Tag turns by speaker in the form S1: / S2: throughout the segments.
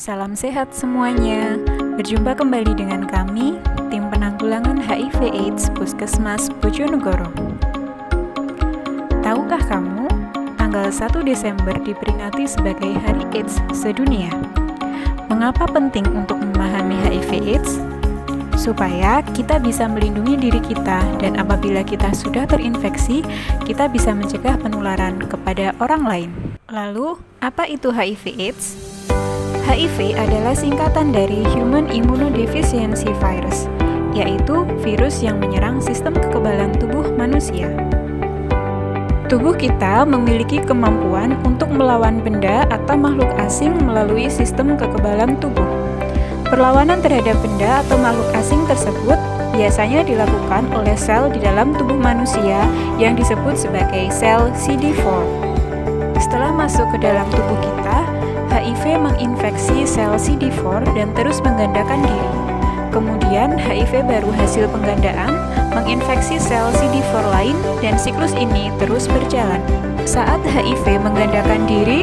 S1: Salam sehat semuanya. Berjumpa kembali dengan kami, tim penanggulangan HIV/AIDS Puskesmas Bojonegoro. Tahukah kamu, tanggal 1 Desember diperingati sebagai Hari AIDS Sedunia. Mengapa penting untuk memahami HIV/AIDS? Supaya kita bisa melindungi diri kita dan apabila kita sudah terinfeksi, kita bisa mencegah penularan kepada orang lain. Lalu, apa itu HIV/AIDS? HIV adalah singkatan dari Human Immunodeficiency Virus, yaitu virus yang menyerang sistem kekebalan tubuh manusia. Tubuh kita memiliki kemampuan untuk melawan benda atau makhluk asing melalui sistem kekebalan tubuh. Perlawanan terhadap benda atau makhluk asing tersebut biasanya dilakukan oleh sel di dalam tubuh manusia yang disebut sebagai sel CD4. Setelah masuk ke dalam tubuh kita, HIV menginfeksi sel CD4 dan terus menggandakan diri. Kemudian HIV baru hasil penggandaan menginfeksi sel CD4 lain dan siklus ini terus berjalan. Saat HIV menggandakan diri,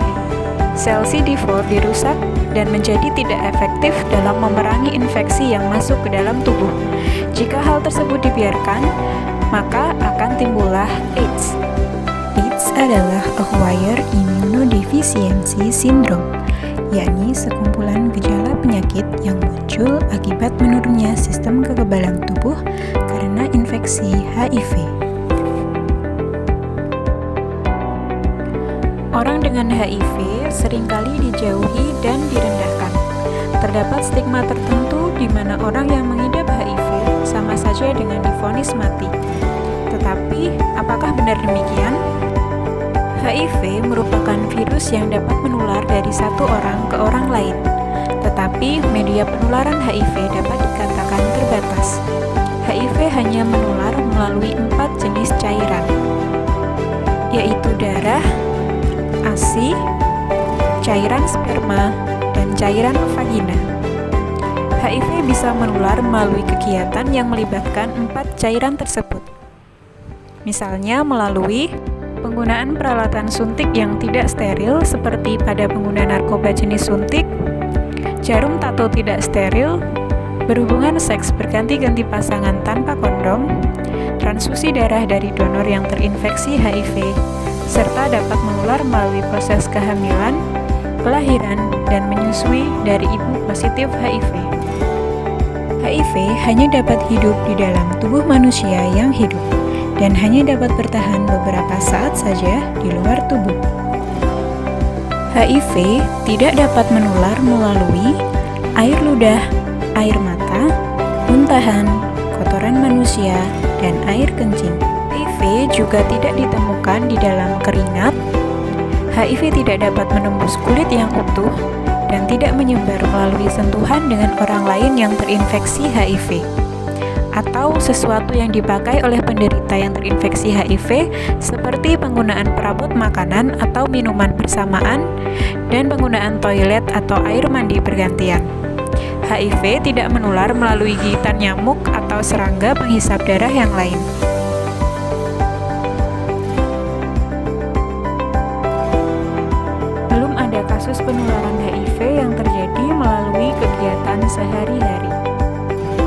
S1: sel CD4 dirusak dan menjadi tidak efektif dalam memerangi infeksi yang masuk ke dalam tubuh. Jika hal tersebut dibiarkan, maka akan timbullah AIDS. AIDS adalah Acquired Immunodeficiency Syndrome, yakni sekumpulan gejala penyakit yang muncul akibat menurunnya sistem kekebalan tubuh karena infeksi HIV. Orang dengan HIV seringkali dijauhi dan direndahkan. Terdapat stigma tertentu di mana orang yang mengidap HIV sama saja dengan divonis mati. Tetapi, apakah benar demikian? HIV merupakan virus yang dapat menular dari satu orang ke orang lain, tetapi media penularan HIV dapat dikatakan terbatas. HIV hanya menular melalui 4 jenis cairan, yaitu darah, ASI, cairan sperma, dan cairan vagina. HIV bisa menular melalui kegiatan yang melibatkan 4 cairan tersebut. Misalnya melalui penggunaan peralatan suntik yang tidak steril seperti pada pengguna narkoba jenis suntik, jarum tato tidak steril, berhubungan seks berganti-ganti pasangan tanpa kondom, transfusi darah dari donor yang terinfeksi HIV, serta dapat menular melalui proses kehamilan, kelahiran, dan menyusui dari ibu positif HIV. HIV hanya dapat hidup di dalam tubuh manusia yang hidup dan hanya dapat bertahan beberapa saat saja di luar tubuh. HIV tidak dapat menular melalui air ludah, air mata, muntahan, kotoran manusia, dan air kencing. HIV juga tidak ditemukan di dalam keringat. HIV tidak dapat menembus kulit yang utuh dan tidak menyebar melalui sentuhan dengan orang lain yang terinfeksi HIV, atau sesuatu yang dipakai oleh penderita yang terinfeksi HIV seperti penggunaan perabot makanan atau minuman bersamaan dan penggunaan toilet atau air mandi bergantian. HIV tidak menular melalui gigitan nyamuk atau serangga penghisap darah yang lain. Belum ada kasus penularan HIV yang terjadi melalui kegiatan sehari-hari.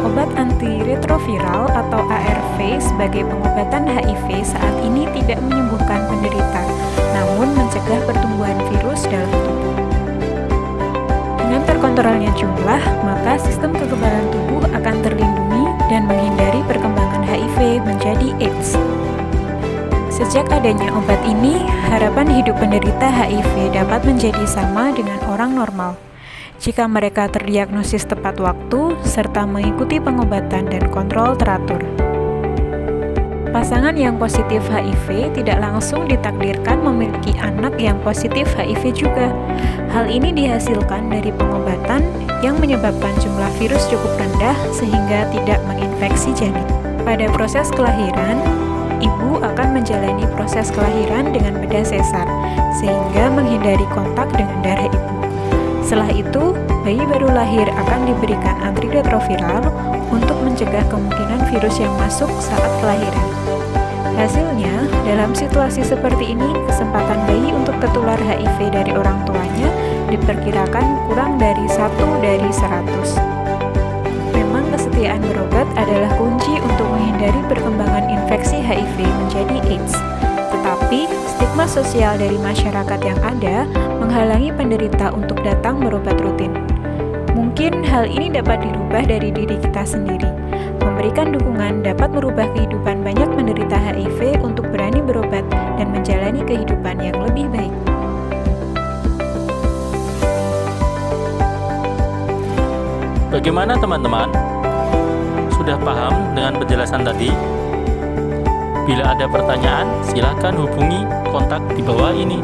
S1: Obat antiretroviral atau ARV sebagai pengobatan HIV saat ini tidak menyembuhkan penderita, namun mencegah pertumbuhan virus dalam tubuh. Dengan terkontrolnya jumlah, maka sistem kekebalan tubuh akan terlindungi dan menghindari perkembangan HIV menjadi AIDS. Sejak adanya obat ini, harapan hidup penderita HIV dapat menjadi sama dengan orang normal jika mereka terdiagnosis tepat waktu serta mengikuti pengobatan dan kontrol teratur. Pasangan yang positif HIV tidak langsung ditakdirkan memiliki anak yang positif HIV juga. Hal ini dihasilkan dari pengobatan yang menyebabkan jumlah virus cukup rendah sehingga tidak menginfeksi janin. Pada proses kelahiran, ibu akan menjalani proses kelahiran dengan bedah sesar sehingga menghindari kontak dengan darah ibu. Setelah itu, bayi baru lahir akan diberikan antiretroviral untuk mencegah kemungkinan virus yang masuk saat kelahiran. Hasilnya, dalam situasi seperti ini, kesempatan bayi untuk tertular HIV dari orang tuanya diperkirakan kurang dari 1/100. Memang kesetiaan berobat adalah kunci untuk menghindari perkembangan infeksi HIV menjadi AIDS. Tetapi, stigma sosial dari masyarakat yang ada menghalangi penderita untuk datang berobat rutin. Mungkin hal ini dapat dirubah dari diri kita sendiri. Memberikan dukungan dapat merubah kehidupan banyak penderita HIV untuk berani berobat dan menjalani kehidupan yang lebih baik.
S2: Bagaimana teman-teman? Sudah paham dengan penjelasan tadi? Bila ada pertanyaan, silakan hubungi kontak di bawah ini.